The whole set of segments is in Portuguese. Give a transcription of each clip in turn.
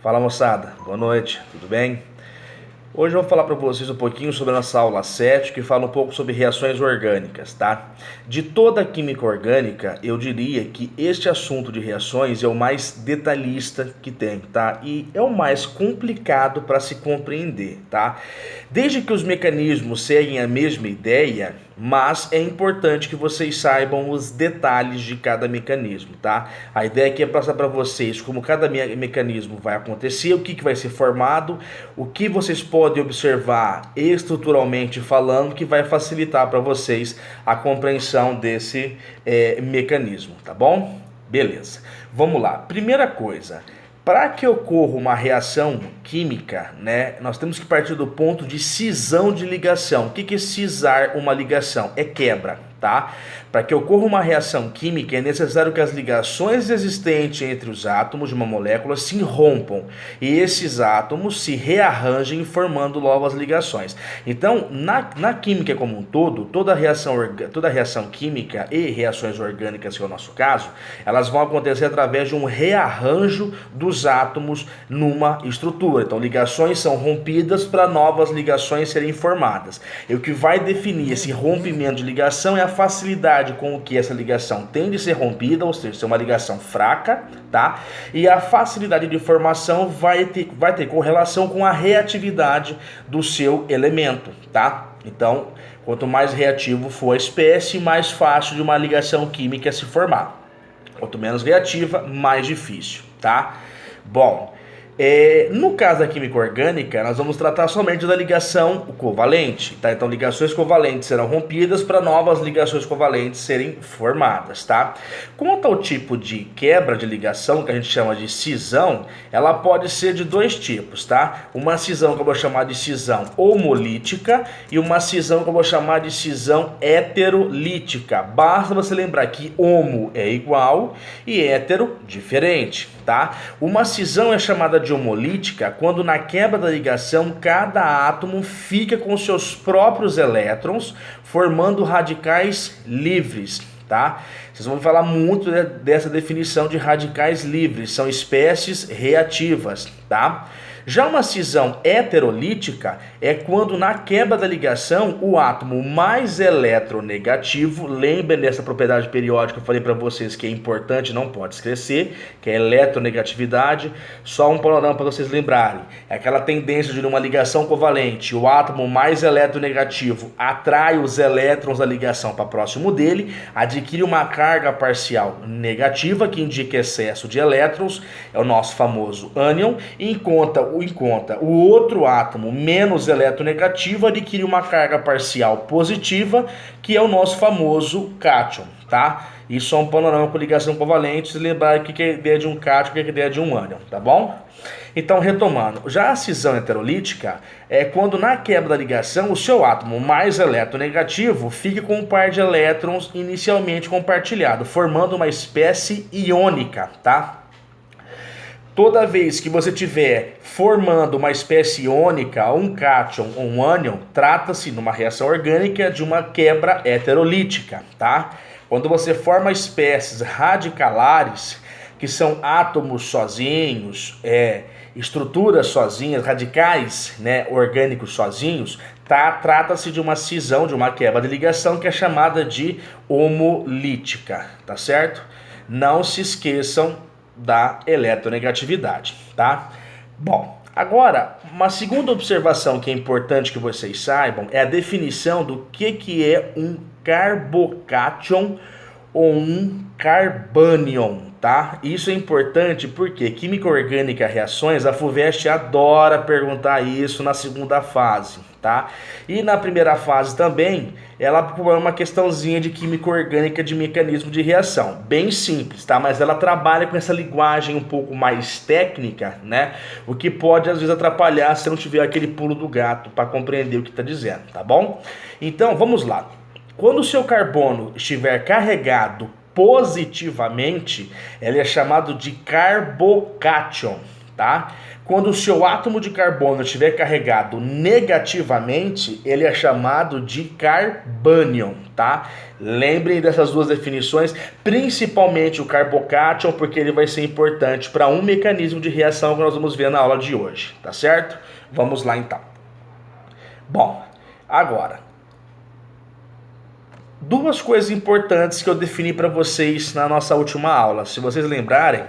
Fala moçada, boa noite, tudo bem? Hoje eu vou falar para vocês um pouquinho sobre a nossa aula 7, que fala um pouco sobre reações orgânicas, tá? De toda a química orgânica, eu diria que este assunto de reações é o mais detalhista que tem, tá? E é o mais complicado para se compreender, tá? Desde que os mecanismos seguem a mesma ideia, mas é importante que vocês saibam os detalhes de cada mecanismo, tá? A ideia aqui é passar para vocês como cada mecanismo vai acontecer, o que vai ser formado, o que vocês podem observar estruturalmente falando, que vai facilitar para vocês a compreensão desse mecanismo, tá bom? Beleza, vamos lá. Primeira coisa, para que ocorra uma reação química, né, nós temos que partir do ponto de cisão de ligação. O que é cisar uma ligação? É quebra, tá? Para que ocorra uma reação química, é necessário que as ligações existentes entre os átomos de uma molécula se rompam e esses átomos se rearranjem formando novas ligações. Então, na química como um todo, toda reação química e reações orgânicas, que é o nosso caso, elas vão acontecer através de um rearranjo dos átomos numa estrutura. Então, ligações são rompidas para novas ligações serem formadas. E o que vai definir esse rompimento de ligação é a facilidade com que essa ligação tem de ser rompida, ou seja, ser uma ligação fraca, tá? E a facilidade de formação vai ter correlação com a reatividade do seu elemento, tá? Então, quanto mais reativo for a espécie, mais fácil de uma ligação química se formar. Quanto menos reativa, mais difícil, tá? Bom, no caso da química orgânica, nós vamos tratar somente da ligação covalente, tá? Então, ligações covalentes serão rompidas para novas ligações covalentes serem formadas, tá? Quanto ao tipo de quebra de ligação, que a gente chama de cisão, ela pode ser de dois tipos, tá? Uma cisão que eu vou chamar de cisão homolítica e uma cisão que eu vou chamar de cisão heterolítica. Basta você lembrar que homo é igual e hétero diferente, tá? Uma cisão é chamada de homolítica quando na quebra da ligação cada átomo fica com seus próprios elétrons formando radicais livres, tá? Vocês vão falar muito dessa definição de radicais livres, são espécies reativas, tá? Já uma cisão heterolítica é quando na quebra da ligação o átomo mais eletronegativo, lembrem dessa propriedade periódica que eu falei para vocês que é importante, não pode esquecer, que é a eletronegatividade, só um panorama para vocês lembrarem, é aquela tendência de numa ligação covalente, o átomo mais eletronegativo atrai os elétrons da ligação para próximo dele, adquire uma carga parcial negativa que indica excesso de elétrons, é o nosso famoso ânion, e encontra o outro átomo menos eletronegativo adquire uma carga parcial positiva, que é o nosso famoso cátion, tá? Isso é um panorama com ligação covalente, se lembrar o que é a ideia de um cátion, o que é a ideia de um ânion, tá bom? Então, retomando, já a cisão heterolítica é quando na quebra da ligação o seu átomo mais eletronegativo fica com um par de elétrons inicialmente compartilhado, formando uma espécie iônica, tá? Toda vez que você estiver formando uma espécie iônica, um cátion ou um ânion, trata-se, numa reação orgânica, de uma quebra heterolítica, tá? Quando você forma espécies radicalares, que são átomos sozinhos, estruturas sozinhas, radicais, né, orgânicos sozinhos, tá? Trata-se de uma cisão, de uma quebra de ligação, que é chamada de homolítica, tá certo? Não se esqueçam da eletronegatividade, tá? Bom, agora, uma segunda observação que é importante que vocês saibam é a definição do que é um carbocátion ou um carbânion, tá? Isso é importante porque química orgânica reações, a FUVEST adora perguntar isso na segunda fase, tá? E na primeira fase também, ela é uma questãozinha de química orgânica de mecanismo de reação, bem simples, tá? Mas ela trabalha com essa linguagem um pouco mais técnica, né? O que pode às vezes atrapalhar se não tiver aquele pulo do gato para compreender o que está dizendo, tá bom? Então, vamos lá. Quando o seu carbono estiver carregado positivamente, ele é chamado de carbocátion, tá? Quando o seu átomo de carbono estiver carregado negativamente, ele é chamado de carbânion, tá? Lembrem dessas duas definições, principalmente o carbocátion, porque ele vai ser importante para um mecanismo de reação que nós vamos ver na aula de hoje, tá certo? Vamos lá então. Bom, agora, duas coisas importantes que eu defini para vocês na nossa última aula. Se vocês lembrarem,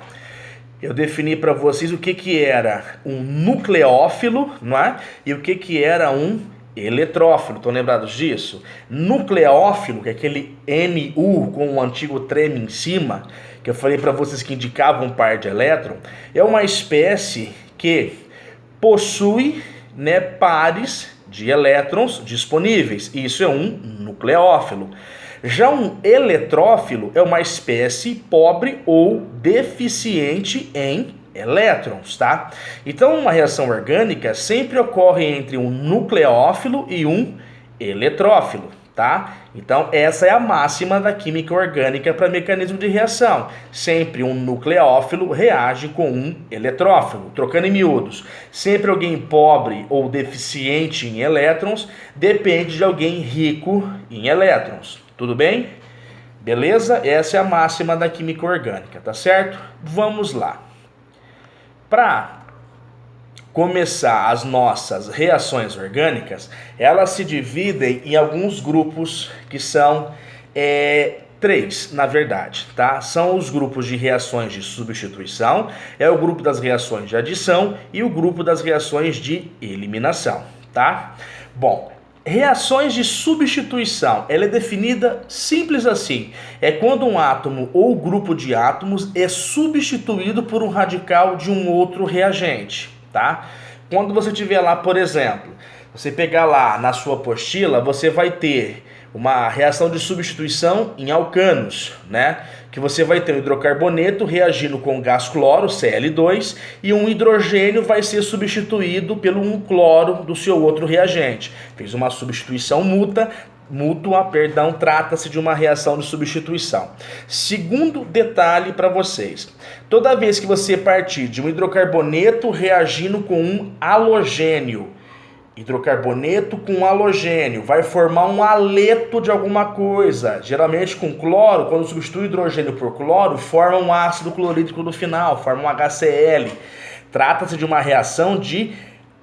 eu defini para vocês o que era um nucleófilo, não é? E o que era um eletrófilo. Estão lembrados disso? Nucleófilo, que é aquele NU com o antigo treme em cima, que eu falei para vocês que indicava um par de elétron, é uma espécie que possui, né, pares de elétrons disponíveis. Isso é um nucleófilo. Já um eletrófilo é uma espécie pobre ou deficiente em elétrons, tá? Então, uma reação orgânica sempre ocorre entre um nucleófilo e um eletrófilo, tá? Então, essa é a máxima da química orgânica para mecanismo de reação. Sempre um nucleófilo reage com um eletrófilo. Trocando em miúdos, sempre alguém pobre ou deficiente em elétrons depende de alguém rico em elétrons. Tudo bem? Beleza? Essa é a máxima da química orgânica, tá certo? Vamos lá. Para começar as nossas reações orgânicas, elas se dividem em alguns grupos que são três, na verdade, tá? São os grupos de reações de substituição, é o grupo das reações de adição e o grupo das reações de eliminação, tá? Bom, reações de substituição, ela é definida simples assim. É quando um átomo ou grupo de átomos é substituído por um radical de um outro reagente, tá? Quando você tiver lá, por exemplo, você pegar lá na sua apostila, você vai ter uma reação de substituição em alcanos, né? Que você vai ter um hidrocarboneto reagindo com gás cloro, Cl2, e um hidrogênio vai ser substituído pelo um cloro do seu outro reagente. Fez uma substituição mútua, trata-se de uma reação de substituição. Segundo detalhe para vocês, toda vez que você partir de um hidrocarboneto reagindo com um halogênio, hidrocarboneto com halogênio, vai formar um haleto de alguma coisa, geralmente com cloro. Quando substitui hidrogênio por cloro, forma um ácido clorídrico no final, forma um HCl. Trata-se de uma reação de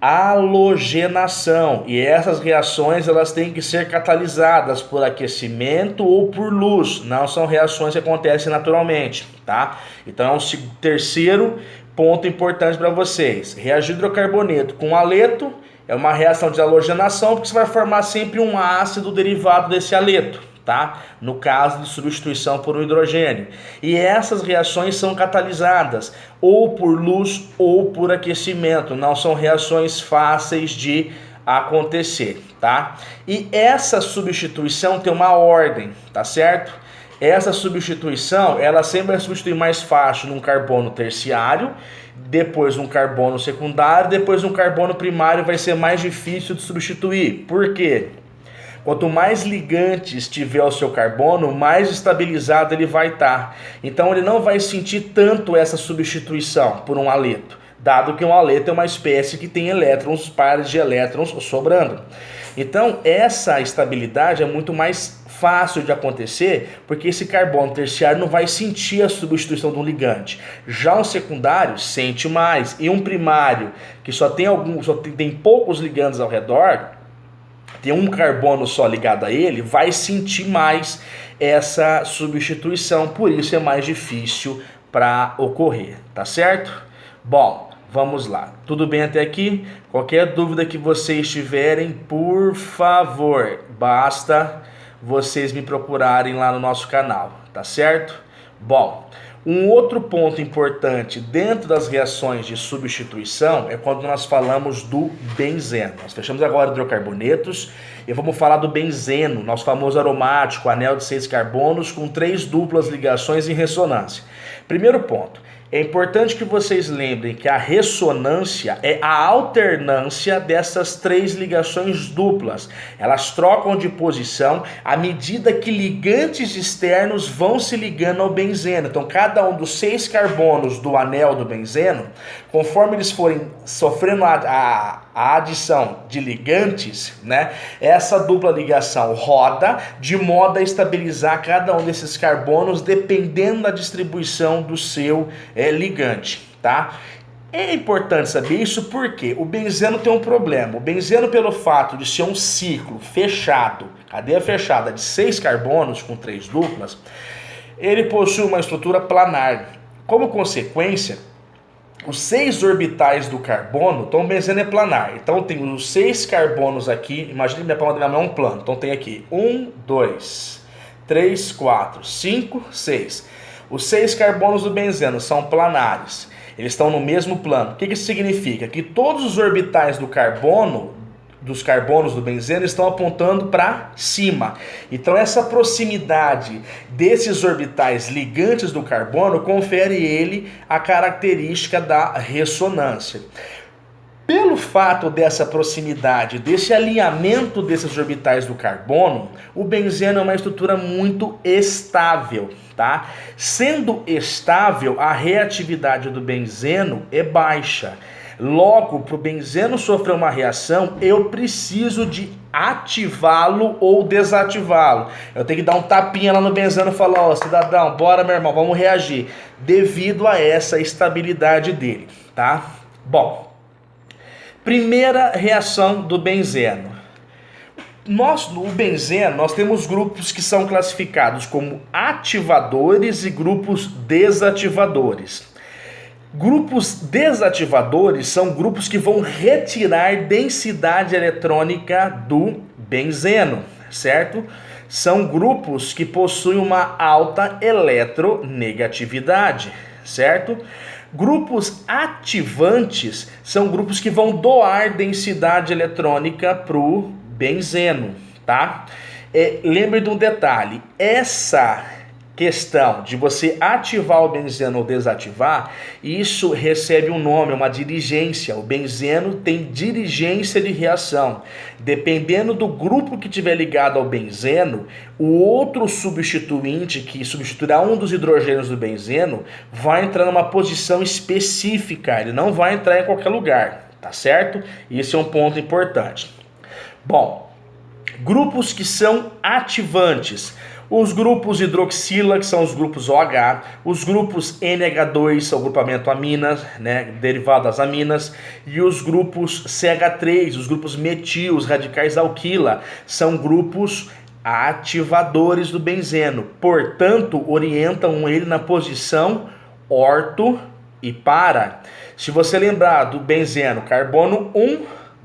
halogenação, e essas reações elas têm que ser catalisadas por aquecimento ou por luz, não são reações que acontecem naturalmente, tá? Então é um terceiro ponto importante para vocês. Reagir hidrocarboneto com haleto é uma reação de halogenação, porque você vai formar sempre um ácido derivado desse haleto, tá? No caso de substituição por um hidrogênio. E essas reações são catalisadas ou por luz ou por aquecimento. Não são reações fáceis de acontecer, tá? E essa substituição tem uma ordem, tá certo? Essa substituição, ela sempre vai substituir mais fácil num carbono terciário, depois um carbono secundário, depois um carbono primário vai ser mais difícil de substituir. Por quê? Quanto mais ligantes tiver o seu carbono, mais estabilizado ele vai estar. Então ele não vai sentir tanto essa substituição por um haleto, dado que um haleto é uma espécie que tem elétrons, pares de elétrons sobrando. Então essa estabilidade é muito mais fácil de acontecer, porque esse carbono terciário não vai sentir a substituição do ligante. Já um secundário sente mais, e um primário que tem poucos ligantes ao redor, tem um carbono só ligado a ele, vai sentir mais essa substituição, por isso é mais difícil para ocorrer, tá certo? Bom, vamos lá. Tudo bem até aqui? Qualquer dúvida que vocês tiverem, por favor, basta vocês me procurarem lá no nosso canal, tá certo? Bom, um outro ponto importante dentro das reações de substituição é quando nós falamos do benzeno. Nós fechamos agora hidrocarbonetos e vamos falar do benzeno, nosso famoso aromático, anel de 6 carbonos com 3 duplas ligações em ressonância. Primeiro ponto. É importante que vocês lembrem que a ressonância é a alternância dessas 3 ligações duplas. Elas trocam de posição à medida que ligantes externos vão se ligando ao benzeno. Então, cada um dos 6 carbonos do anel do benzeno conforme eles forem sofrendo a adição de ligantes, né, essa dupla ligação roda de modo a estabilizar cada um desses carbonos dependendo da distribuição do seu ligante, tá? É importante saber isso porque o benzeno tem um problema. O benzeno, pelo fato de ser um ciclo fechado, cadeia fechada de 6 carbonos com 3 duplas, ele possui uma estrutura planar. Como consequência, os 6 orbitais do carbono, então o benzeno é planar. Então tem os 6 carbonos aqui, imagine minha palma da minha mão um plano. Então tem aqui 1, 2, 3, 4, 5, 6. Os 6 carbonos do benzeno são planares. Eles estão no mesmo plano. O que isso significa? Que todos os orbitais do carbono, dos carbonos do benzeno, estão apontando para cima. Então essa proximidade desses orbitais ligantes do carbono confere ele a característica da ressonância. Pelo fato dessa proximidade, desse alinhamento desses orbitais do carbono, o benzeno é uma estrutura muito estável, tá? Sendo estável, a reatividade do benzeno é baixa. Logo, para o benzeno sofrer uma reação, eu preciso de ativá-lo ou desativá-lo. Eu tenho que dar um tapinha lá no benzeno e falar, ó, cidadão, bora meu irmão, vamos reagir. Devido a essa estabilidade dele, tá? Bom, primeira reação do benzeno. No benzeno, nós temos grupos que são classificados como ativadores e grupos desativadores. Grupos desativadores são grupos que vão retirar densidade eletrônica do benzeno, certo? São grupos que possuem uma alta eletronegatividade, certo? Grupos ativantes são grupos que vão doar densidade eletrônica para o benzeno, tá? Lembre de um detalhe, essa questão de você ativar o benzeno ou desativar, isso recebe um nome, uma dirigência. O benzeno tem dirigência de reação. Dependendo do grupo que estiver ligado ao benzeno, o outro substituinte que substituirá um dos hidrogênios do benzeno vai entrar numa posição específica, ele não vai entrar em qualquer lugar, tá certo? Isso é um ponto importante. Bom, grupos que são ativantes. Os grupos hidroxila, que são os grupos OH, os grupos NH2, são o grupamento aminas, né, derivado das aminas, e os grupos CH3, os grupos metil, os radicais alquila, são grupos ativadores do benzeno, portanto, orientam ele na posição orto e para. Se você lembrar do benzeno, carbono 1,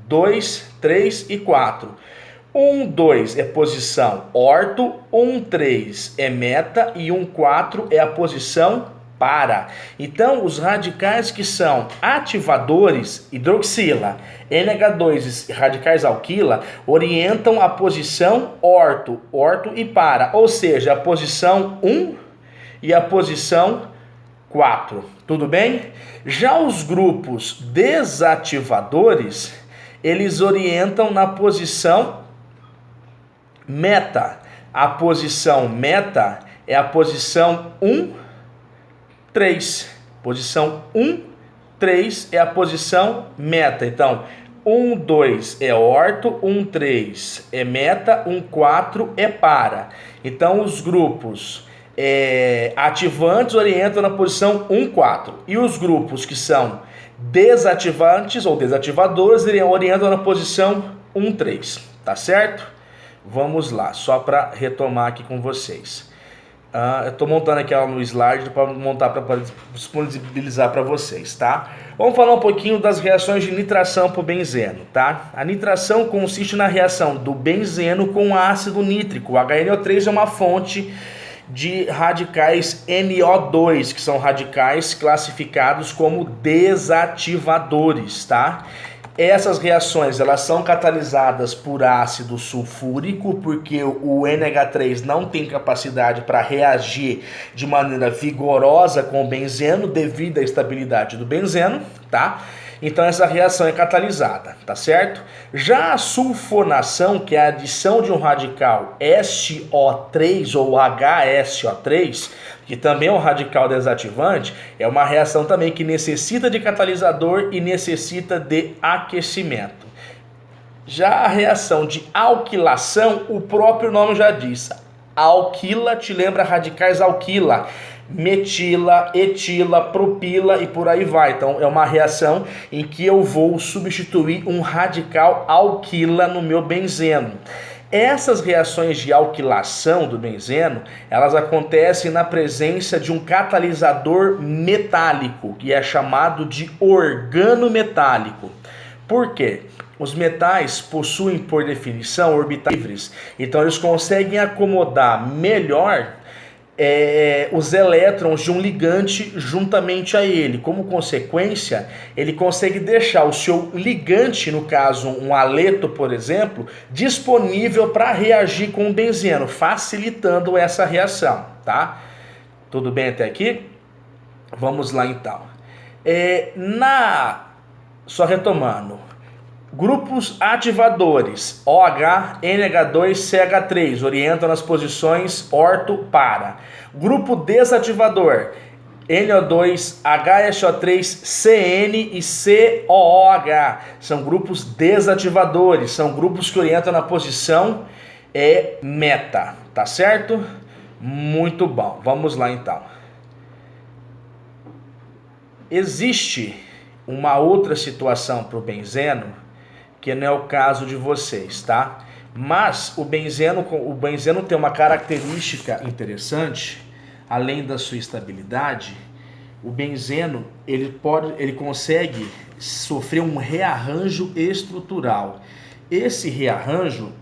2, 3 e 4. 1, 2 é posição orto, 1, 3 é meta e 1, 4 é a posição para. Então, os radicais que são ativadores, hidroxila, NH2 e radicais alquila, orientam a posição orto e para, ou seja, a posição 1 e a posição 4. Tudo bem? Já os grupos desativadores, eles orientam na posição meta. A posição meta é a posição 1, 3. Posição 1, 3 é a posição meta. Então, 1, 2 é orto, 1, 3 é meta, 1, 4 é para. Então, os grupos ativantes orientam na posição 1, 4. E os grupos que são desativantes ou desativadores orientam na posição 1, 3. Tá certo? Vamos lá, só para retomar aqui com vocês. Eu estou montando aqui ela no slide para montar para disponibilizar para vocês, tá? Vamos falar um pouquinho das reações de nitração para o benzeno, tá? A nitração consiste na reação do benzeno com ácido nítrico. O HNO3 é uma fonte de radicais NO2, que são radicais classificados como desativadores, tá? Essas reações, elas são catalisadas por ácido sulfúrico, porque o NH3 não tem capacidade para reagir de maneira vigorosa com o benzeno devido à estabilidade do benzeno, tá? Então essa reação é catalisada, tá certo? Já a sulfonação, que é a adição de um radical SO3 ou HSO3, que também é um radical desativante, é uma reação também que necessita de catalisador e necessita de aquecimento. Já a reação de alquilação, o próprio nome já diz. Alquila te lembra radicais alquila, metila, etila, propila e por aí vai. Então é uma reação em que eu vou substituir um radical alquila no meu benzeno. Essas reações de alquilação do benzeno, elas acontecem na presença de um catalisador metálico, que é chamado de organometálico. Por quê? Os metais possuem, por definição, orbitais livres, então eles conseguem acomodar melhor os elétrons de um ligante juntamente a ele. Como consequência, ele consegue deixar o seu ligante, no caso um haleto, por exemplo, disponível para reagir com o benzeno, facilitando essa reação, tá? Tudo bem até aqui? Vamos lá então. Só retomando. Grupos ativadores, OH, NH2, CH3, orientam nas posições orto-para. Grupo desativador, NO2, HSO3, CN e COOH. São grupos desativadores, são grupos que orientam na posição meta, tá certo? Muito bom, vamos lá então. Existe uma outra situação para o benzeno, que não é o caso de vocês, tá? Mas o benzeno tem uma característica interessante, além da sua estabilidade. O benzeno ele consegue sofrer um rearranjo estrutural. Esse rearranjo,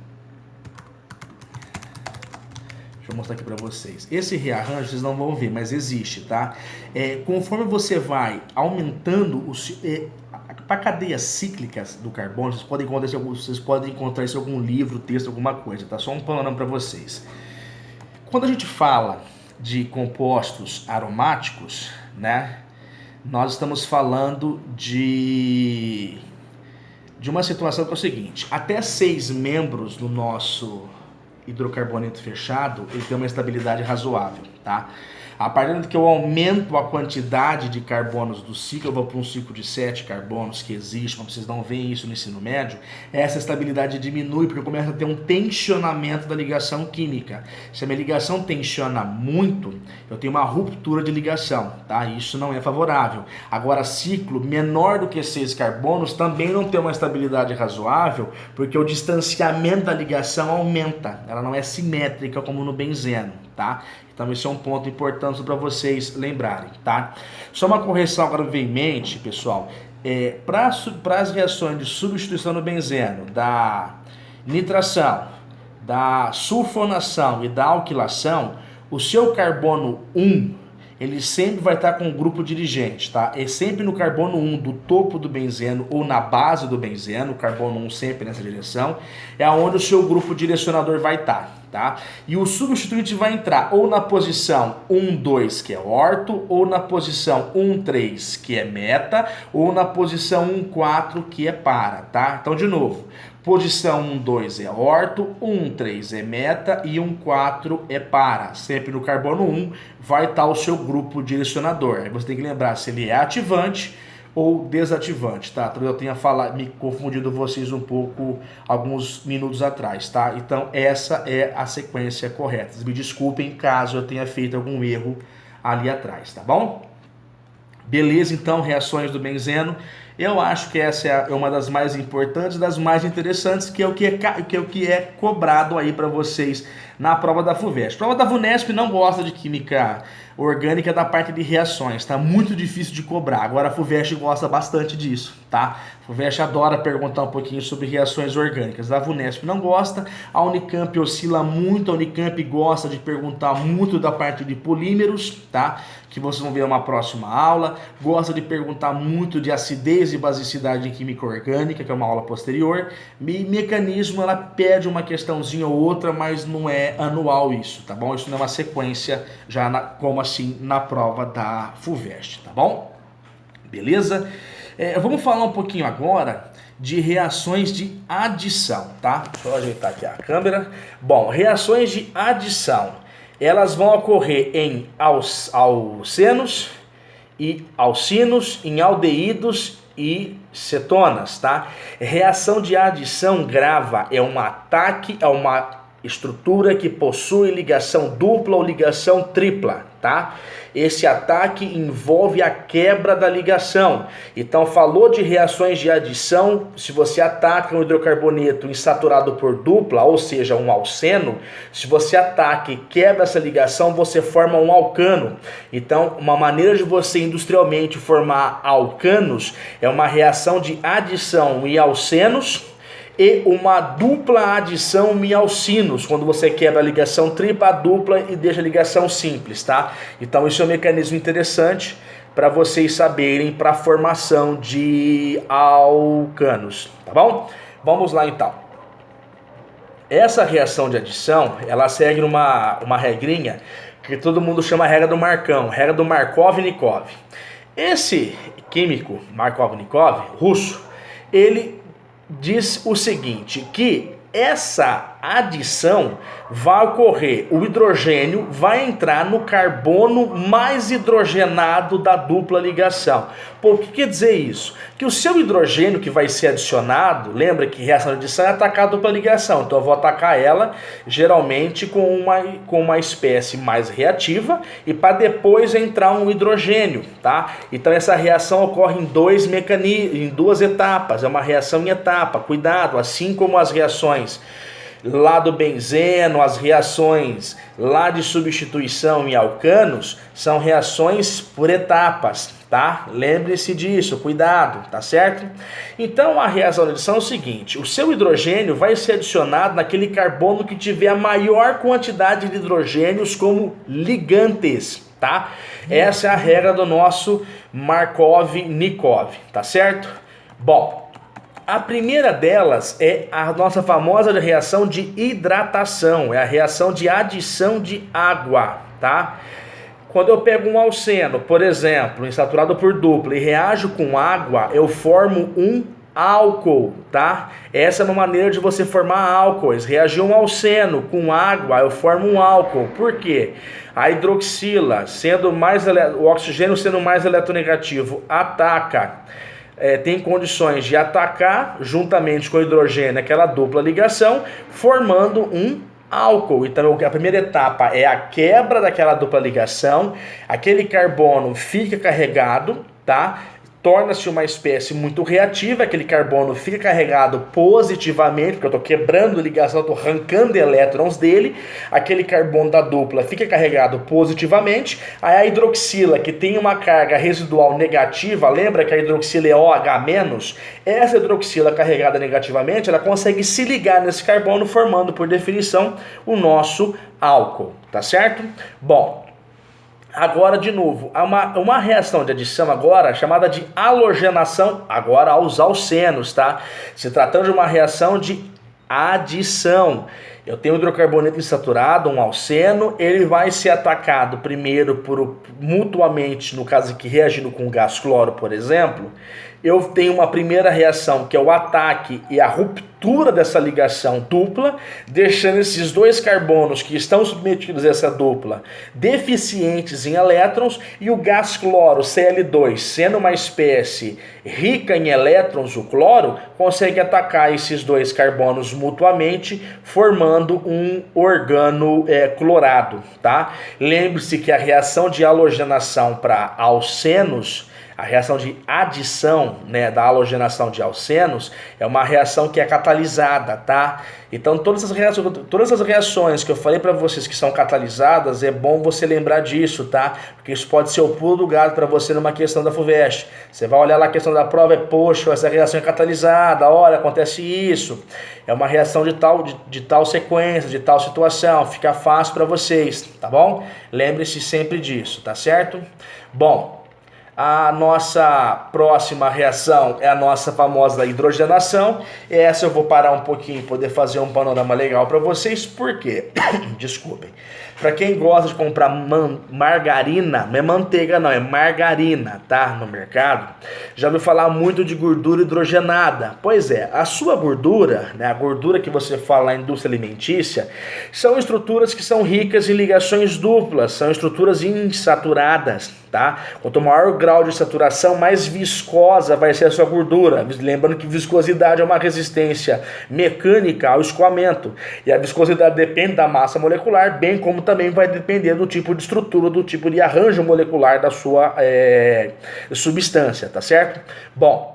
deixa eu mostrar aqui para vocês. Esse rearranjo vocês não vão ver, mas existe, tá? Conforme você vai aumentando para cadeias cíclicas do carbono, vocês podem encontrar isso em algum livro, texto, alguma coisa, tá? Só um panorama para vocês. Quando a gente fala de compostos aromáticos, né, nós estamos falando de uma situação que é o seguinte: até 6 membros do nosso hidrocarboneto fechado, ele tem uma estabilidade razoável, tá? A partir do que eu aumento a quantidade de carbonos do ciclo, eu vou para um ciclo de 7 carbonos que existe, mas vocês não veem isso no ensino médio, essa estabilidade diminui porque começa a ter um tensionamento da ligação química. Se a minha ligação tensiona muito, eu tenho uma ruptura de ligação, tá? Isso não é favorável. Agora, ciclo menor do que 6 carbonos também não tem uma estabilidade razoável, porque o distanciamento da ligação aumenta, ela não é simétrica como no benzeno, tá? Então esse é um ponto importante para vocês lembrarem, tá? Só uma correção agora vem em mente, pessoal. Para as reações de substituição do benzeno, da nitração, da sulfonação e da alquilação, o seu carbono 1, ele sempre vai estar com o grupo dirigente, tá? É sempre no carbono 1 do topo do benzeno ou na base do benzeno, o carbono 1 sempre nessa direção, é onde o seu grupo direcionador vai estar, tá? E o substituinte vai entrar ou na posição 1, 2, que é orto, ou na posição 1, 3, que é meta, ou na posição 1, 4, que é para, tá? Então, de novo, posição 1, 2 é orto, 1, 3 é meta e 1, 4 é para. Sempre no carbono 1 vai estar o seu grupo direcionador. Aí você tem que lembrar se ele é ativante ou desativante, tá? Talvez eu tenha me confundido vocês um pouco alguns minutos atrás, tá? Então essa é a sequência correta. Me desculpem caso eu tenha feito algum erro ali atrás, tá bom? Beleza, então, reações do benzeno. Eu acho que essa é uma das mais importantes, das mais interessantes, que é o que é cobrado aí para vocês na prova da FUVEST. A prova da VUNESP não gosta de química orgânica da parte de reações, tá muito difícil de cobrar. Agora a FUVEST gosta bastante disso, tá? A FUVEST adora perguntar um pouquinho sobre reações orgânicas. A VUNESP não gosta, a Unicamp oscila muito, a Unicamp gosta de perguntar muito da parte de polímeros, tá? Que vocês vão ver numa próxima aula. Gosta de perguntar muito de acidez e basicidade em química orgânica, que é uma aula posterior. Mecanismo, ela pede uma questãozinha ou outra, mas não é anual isso, tá bom? Isso não é uma sequência como assim na prova da FUVEST, tá bom? Beleza? Vamos falar um pouquinho agora de reações de adição, tá? Deixa eu ajeitar aqui a câmera. Bom, reações de adição, elas vão ocorrer em alcenos e alcinos, em aldeídos e cetonas, tá? Reação de adição grava é um ataque a uma estrutura que possui ligação dupla ou ligação tripla, tá? Esse ataque envolve a quebra da ligação. Então, falou de reações de adição, se você ataca um hidrocarboneto insaturado por dupla, ou seja, um alceno, se você ataca e quebra essa ligação, você forma um alcano. Então, uma maneira de você industrialmente formar alcanos é uma reação de adição em alcenos e uma dupla adição em alcinos, quando você quebra a ligação tripla, dupla e deixa a ligação simples, tá? Então isso é um mecanismo interessante para vocês saberem para a formação de alcanos, tá bom? Vamos lá então. Essa reação de adição, ela segue uma regrinha que todo mundo chama a regra do Marcão, regra do Markov-Nikov. Esse químico, Markov-Nikov, russo, ele diz o seguinte, que essa adição vai ocorrer, o hidrogênio vai entrar no carbono mais hidrogenado da dupla ligação. Pô, o que quer dizer isso? Que o seu hidrogênio que vai ser adicionado, lembra que reação de adição é atacar a dupla ligação, então eu vou atacar ela geralmente com uma espécie mais reativa e para depois entrar um hidrogênio, tá? Então essa reação ocorre em em duas etapas, é uma reação em etapa, cuidado, assim como as reações lá do benzeno, as reações lá de substituição em alcanos, são reações por etapas, tá? Lembre-se disso, cuidado, tá certo? Então a reação de adição é o seguinte, o seu hidrogênio vai ser adicionado naquele carbono que tiver a maior quantidade de hidrogênios como ligantes, tá? Essa é a regra do nosso Markov-Nikov, tá certo? Bom, a primeira delas é a nossa famosa reação de hidratação, é a reação de adição de água, tá? Quando eu pego um alceno, por exemplo, insaturado por dupla e reajo com água, eu formo um álcool, tá? Essa é uma maneira de você formar álcoois. Reagir um alceno com água, eu formo um álcool. Por quê? A hidroxila, o oxigênio sendo mais eletronegativo, ataca. Tem condições de atacar juntamente com o hidrogênio aquela dupla ligação, formando um álcool. Então a primeira etapa é a quebra daquela dupla ligação, aquele carbono fica carregado, tá? Torna-se uma espécie muito reativa, aquele carbono fica carregado positivamente, porque eu estou quebrando a ligação, estou arrancando elétrons dele, aquele carbono da dupla fica carregado positivamente, aí a hidroxila, que tem uma carga residual negativa, lembra que a hidroxila é OH-, essa hidroxila carregada negativamente, ela consegue se ligar nesse carbono, formando, por definição, o nosso álcool, tá certo? Bom, agora, de novo, há uma reação de adição agora chamada de halogenação, agora aos alcenos, tá? Se tratando de uma reação de adição. Eu tenho um hidrocarboneto insaturado, um alceno, ele vai ser atacado primeiro mutuamente, no caso aqui reagindo com gás cloro, por exemplo. Eu tenho uma primeira reação que é o ataque e a ruptura dessa ligação dupla, deixando esses dois carbonos que estão submetidos a essa dupla deficientes em elétrons, e o gás cloro, Cl2, sendo uma espécie rica em elétrons, o cloro, consegue atacar esses dois carbonos mutuamente, formando um organo clorado, tá? Lembre-se que a reação de halogenação para alcenos, a reação de adição, né, da halogenação de alcenos, é uma reação que é catalisada, tá? Então todas as reações que eu falei para vocês que são catalisadas, é bom você lembrar disso, tá? Porque isso pode ser o pulo do gato para você numa questão da FUVEST. Você vai olhar lá a questão da prova, poxa, essa reação é catalisada, olha, acontece isso. É uma reação de tal sequência, de tal situação, fica fácil para vocês, tá bom? Lembre-se sempre disso, tá certo? Bom, A nossa próxima reação é a nossa famosa hidrogenação. Essa eu vou parar um pouquinho e poder fazer um panorama legal para vocês. Por quê? Desculpem. Para quem gosta de comprar margarina, não é manteiga não, é margarina, tá? No mercado, já ouviu falar muito de gordura hidrogenada. Pois é, a sua gordura, né, a gordura que você fala na indústria alimentícia, são estruturas que são ricas em ligações duplas, são estruturas insaturadas, tá? Quanto maior o grau de saturação, mais viscosa vai ser a sua gordura. Lembrando que viscosidade é uma resistência mecânica ao escoamento, e a viscosidade depende da massa molecular, bem como também vai depender do tipo de estrutura, do tipo de arranjo molecular da sua substância, tá certo? Bom,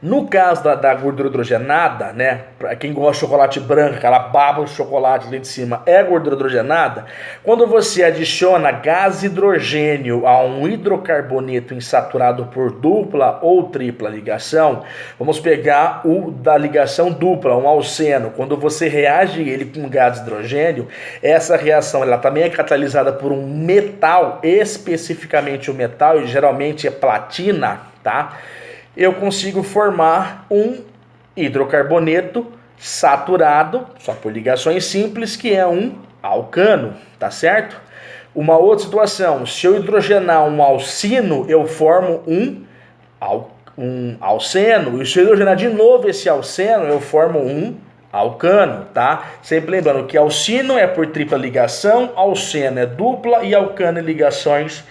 no caso da gordura hidrogenada, né, para quem gosta de chocolate branco, aquela baba de chocolate ali de cima é gordura hidrogenada, quando você adiciona gás hidrogênio a um hidrocarboneto insaturado por dupla ou tripla ligação, vamos pegar o da ligação dupla, um alceno, quando você reage ele com gás hidrogênio, essa reação ela também é catalisada por um metal, especificamente o metal, e geralmente é platina, tá? Eu consigo formar um hidrocarboneto saturado, só por ligações simples, que é um alcano, tá certo? Uma outra situação, se eu hidrogenar um alcino, eu formo um alceno, e se eu hidrogenar de novo esse alceno, eu formo um alcano, tá? Sempre lembrando que alcino é por tripla ligação, alceno é dupla e alcano é ligações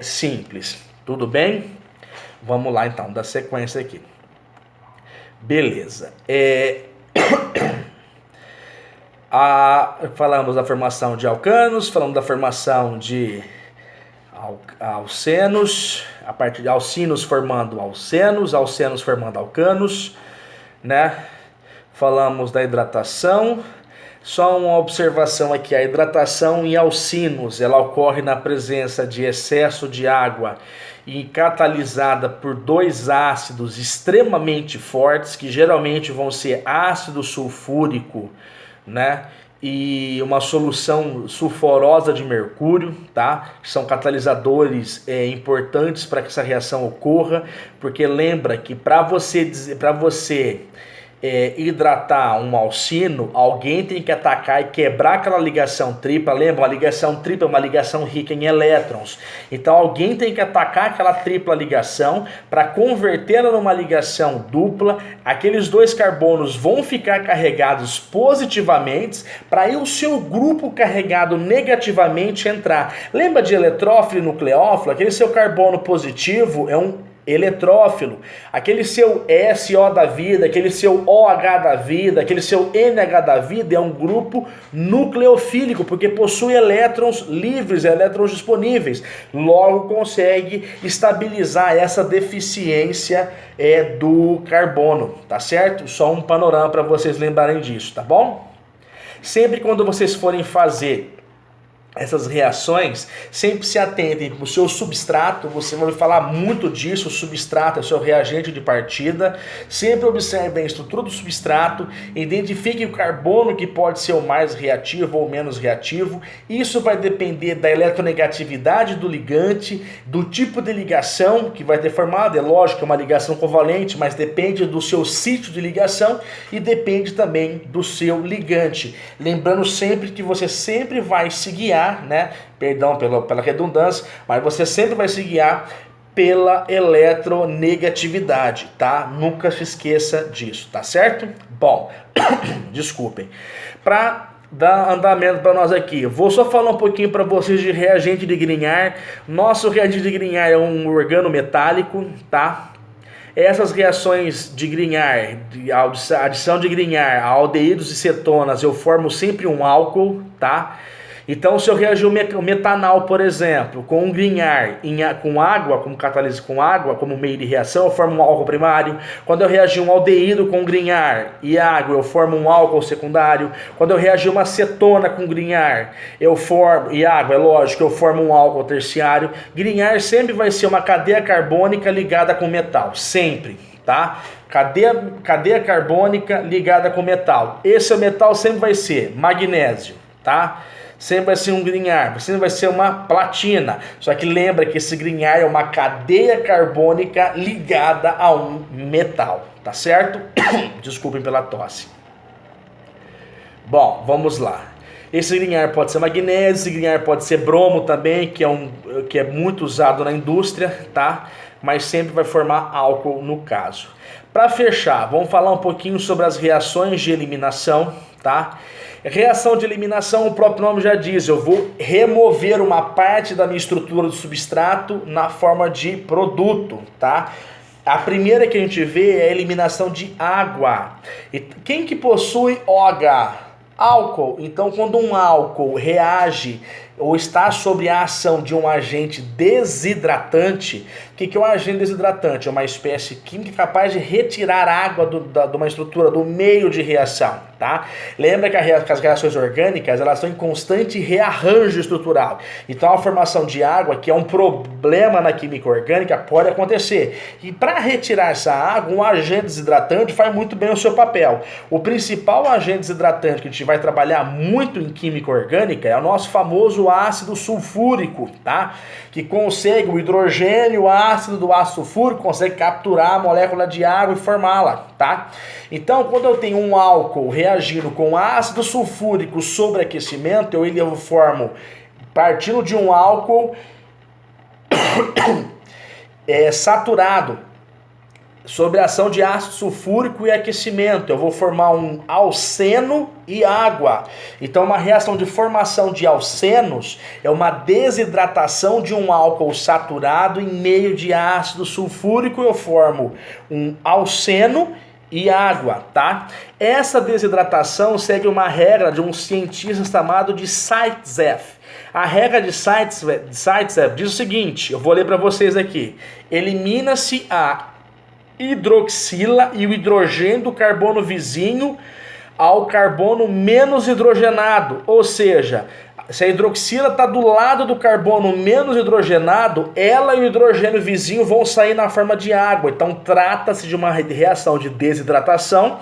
simples. Tudo bem? Vamos lá então, dar sequência aqui. Beleza. Falamos da formação de alcanos, falamos da formação de alcenos, a partir de alcinos formando alcenos, alcenos formando alcanos, né? Falamos da hidratação. Só uma observação aqui, a hidratação em alcinos, ela ocorre na presença de excesso de água e catalisada por dois ácidos extremamente fortes, que geralmente vão ser ácido sulfúrico, né? E uma solução sulfurosa de mercúrio, tá? Que são catalisadores importantes para que essa reação ocorra, porque lembra que para você hidratar um alcino, alguém tem que atacar e quebrar aquela ligação tripla. Lembra, a ligação tripla é uma ligação rica em elétrons. Então alguém tem que atacar aquela tripla ligação para convertê-la numa ligação dupla. Aqueles dois carbonos vão ficar carregados positivamente para aí o seu grupo carregado negativamente entrar. Lembra de eletrófilo e nucleófilo? Aquele seu carbono positivo é um eletrófilo, aquele seu SO da vida, aquele seu OH da vida, aquele seu NH da vida é um grupo nucleofílico, porque possui elétrons livres, elétrons disponíveis, logo consegue estabilizar essa deficiência do carbono, tá certo? Só um panorama para vocês lembrarem disso, tá bom? Sempre quando vocês forem fazer essas reações, sempre se atentem para o seu substrato. Você vai falar muito disso, o substrato é o seu reagente de partida. Sempre observe a estrutura do substrato, identifique o carbono que pode ser o mais reativo ou menos reativo. Isso vai depender da eletronegatividade do ligante, do tipo de ligação que vai ter formado. É lógico que é uma ligação covalente, mas depende do seu sítio de ligação e depende também do seu ligante. Lembrando sempre que você sempre vai se guiar, né? Perdão pela redundância, mas você sempre vai se guiar pela eletronegatividade, tá? Nunca se esqueça disso, tá certo? Bom, desculpem. Para dar andamento para nós aqui, vou só falar um pouquinho para vocês de reagente de Grignard. Nosso reagente de Grignard é um organometálico, tá? Essas reações de Grignard, adição de Grignard a aldeídos e cetonas, eu formo sempre um álcool, tá? Então, se eu reagir o metanal, por exemplo, com um Grignard com água, como catálise com água, como meio de reação, eu formo um álcool primário. Quando eu reagir um aldeído com Grignard e água, eu formo um álcool secundário. Quando eu reagir uma cetona com Grignard, e água, é lógico, eu formo um álcool terciário. Grignard sempre vai ser uma cadeia carbônica ligada com metal, sempre, tá? Cadeia carbônica ligada com metal. Esse metal sempre vai ser magnésio, tá? sempre vai ser um Grignard, sempre vai ser uma platina. Só que lembra que esse Grignard é uma cadeia carbônica ligada a um metal, tá certo? Desculpem pela tosse. Bom, vamos lá. Esse Grignard pode ser magnésio, esse Grignard pode ser bromo também, que é muito usado na indústria, tá? Mas sempre vai formar álcool no caso. Para fechar, vamos falar um pouquinho sobre as reações de eliminação, tá? Reação de eliminação, o próprio nome já diz, eu vou remover uma parte da minha estrutura do substrato na forma de produto, tá? A primeira que a gente vê é a eliminação de água. E quem que possui OH? Álcool. Então, quando um álcool reage ou está sob a ação de um agente desidratante, o que é um agente desidratante? É uma espécie química capaz de retirar água de uma estrutura, do meio de reação, tá? Lembra que as reações orgânicas, elas estão em constante rearranjo estrutural. Então, a formação de água, que é um problema na química orgânica, pode acontecer. E para retirar essa água, um agente desidratante faz muito bem o seu papel. O principal agente desidratante que a gente vai trabalhar muito em química orgânica é o nosso famoso ácido sulfúrico, tá? Que consegue o hidrogênio, o ácido do ácido sulfúrico, consegue capturar a molécula de água e formá-la, tá? Então, quando eu tenho um álcool reagindo com ácido sulfúrico sobre aquecimento, eu formo, partindo de um álcool saturado, sobre a ação de ácido sulfúrico e aquecimento, eu vou formar um alceno e água. Então, uma reação de formação de alcenos é uma desidratação de um álcool saturado em meio de ácido sulfúrico. Eu formo um alceno e água, tá? Essa desidratação segue uma regra de um cientista chamado de Zaitsev. A regra de Zaitsev diz o seguinte, eu vou ler para vocês aqui: elimina-se a hidroxila e o hidrogênio do carbono vizinho ao carbono menos hidrogenado. Ou seja, se a hidroxila está do lado do carbono menos hidrogenado, ela e o hidrogênio vizinho vão sair na forma de água. Então trata-se de uma reação de desidratação,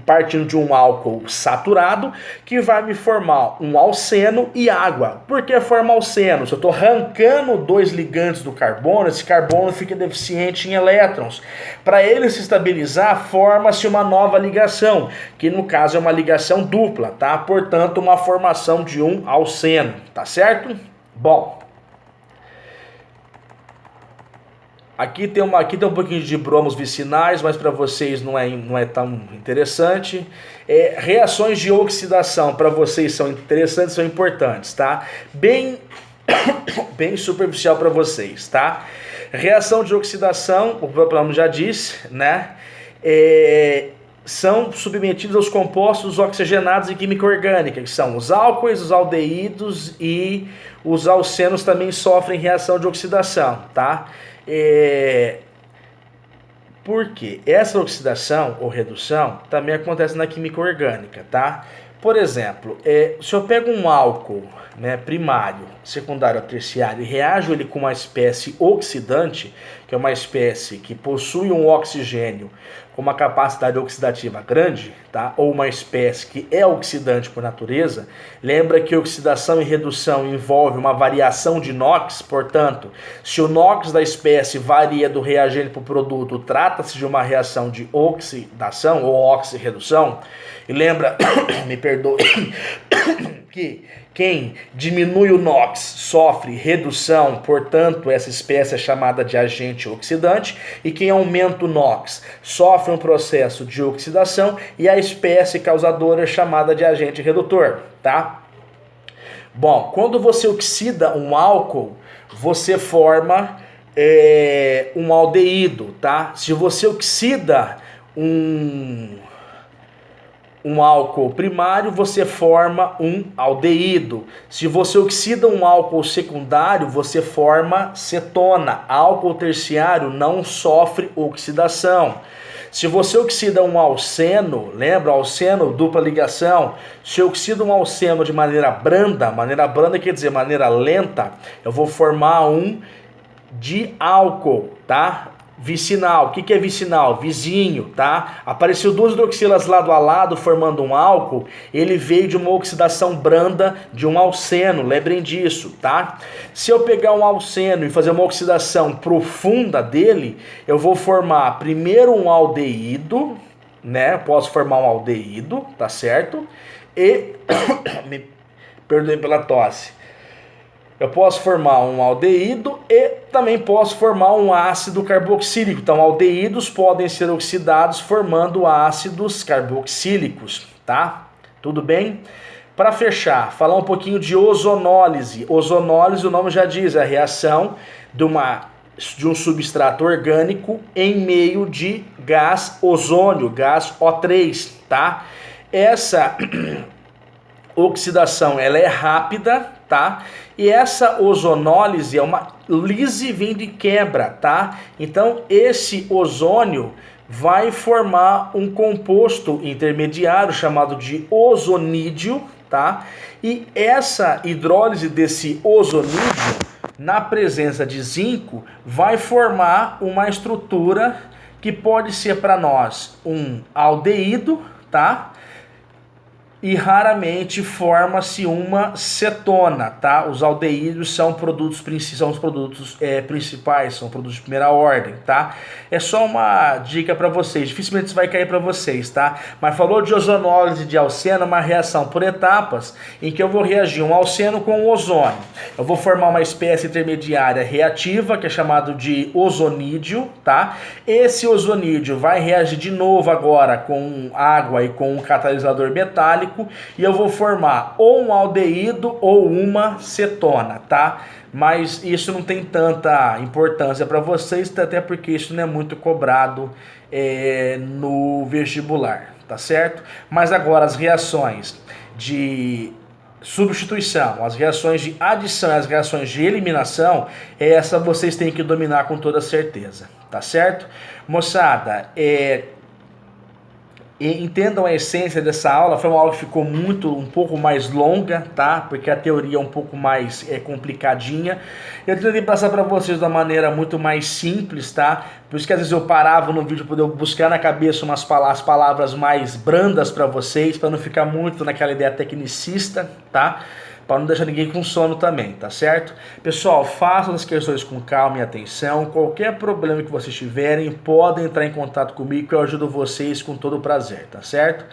partindo de um álcool saturado, que vai me formar um alceno e água. Por que forma alceno? Se eu estou arrancando dois ligantes do carbono, esse carbono fica deficiente em elétrons. Para ele se estabilizar, forma-se uma nova ligação, que no caso é uma ligação dupla, tá? Portanto, uma formação de um alceno, tá certo? Bom, aqui tem um pouquinho de bromos vicinais, mas para vocês não é tão interessante. Reações de oxidação para vocês são interessantes, são importantes, tá? Bem superficial para vocês, tá? Reação de oxidação, o próprio nome já disse, né? São submetidos aos compostos oxigenados em química orgânica, que são os álcoois, os aldeídos e os alcenos também sofrem reação de oxidação, tá? Porque essa oxidação ou redução também acontece na química orgânica, tá? Por exemplo, se eu pego um álcool, né, primário, secundário ou terciário e reajo ele com uma espécie oxidante, que é uma espécie que possui um oxigênio com uma capacidade oxidativa grande, tá? Ou uma espécie que é oxidante por natureza, lembra que oxidação e redução envolve uma variação de NOx, portanto, se o NOx da espécie varia do reagente para o produto, trata-se de uma reação de oxidação ou oxirredução. E lembra, me perdoe, que quem diminui o NOx sofre redução, portanto, essa espécie é chamada de agente oxidante, e quem aumenta o NOx sofre um processo de oxidação, e a espécie causadora é chamada de agente redutor, tá? Bom, quando você oxida um álcool, você forma um aldeído, tá? Se você oxida um álcool primário, você forma um aldeído. Se você oxida um álcool secundário, você forma cetona. Álcool terciário não sofre oxidação. Se você oxida um alceno, lembra, alceno, dupla ligação, se eu oxido um alceno de maneira branda quer dizer maneira lenta, eu vou formar um diálcool, tá? Vicinal. O que é vicinal? Vizinho, tá? Apareceu duas hidroxilas lado a lado formando um álcool, ele veio de uma oxidação branda de um alceno, lembrem disso, tá? Se eu pegar um alceno e fazer uma oxidação profunda dele, eu vou formar primeiro um aldeído, né? Posso formar um aldeído, tá certo? E, me perdoem pela tosse. Eu posso formar um aldeído e também posso formar um ácido carboxílico. Então, aldeídos podem ser oxidados formando ácidos carboxílicos, tá? Tudo bem? Para fechar, falar um pouquinho de ozonólise. Ozonólise, o nome já diz, é a reação de um substrato orgânico em meio de gás ozônio, gás O3, tá? Essa oxidação, ela é rápida, tá? E essa ozonólise é uma lise vem de quebra, tá? Então esse ozônio vai formar um composto intermediário chamado de ozonídeo, tá? E essa hidrólise desse ozonídeo, na presença de zinco, vai formar uma estrutura que pode ser para nós um aldeído, tá? E raramente forma-se uma cetona, tá? Os aldeídos são os produtos principais, são produtos de primeira ordem, tá? É só uma dica para vocês, dificilmente isso vai cair para vocês, tá? Mas falou de ozonólise de alceno, uma reação por etapas, em que eu vou reagir um alceno com um ozônio. Eu vou formar uma espécie intermediária reativa, que é chamado de ozonídeo, tá? Esse ozonídeo vai reagir de novo agora com água e com um catalisador metálico, e eu vou formar ou um aldeído ou uma cetona, tá? Mas isso não tem tanta importância para vocês, até porque isso não é muito cobrado no vestibular, tá certo? Mas agora as reações de substituição, as reações de adição e as reações de eliminação, essa vocês têm que dominar com toda certeza, tá certo? Moçada, entendam a essência dessa aula. Foi uma aula que ficou um pouco mais longa, tá? Porque a teoria é um pouco mais complicadinha. Eu tentei passar para vocês de uma maneira muito mais simples, tá? Por isso que às vezes eu parava no vídeo para eu buscar na cabeça as palavras mais brandas para vocês, para não ficar muito naquela ideia tecnicista, tá? Para não deixar ninguém com sono também, tá certo? Pessoal, façam as questões com calma e atenção. Qualquer problema que vocês tiverem, podem entrar em contato comigo que eu ajudo vocês com todo o prazer, tá certo?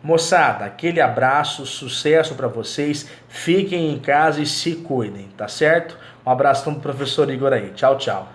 Moçada, aquele abraço, sucesso para vocês. Fiquem em casa e se cuidem, tá certo? Um abração do professor Igor aí. Tchau, tchau.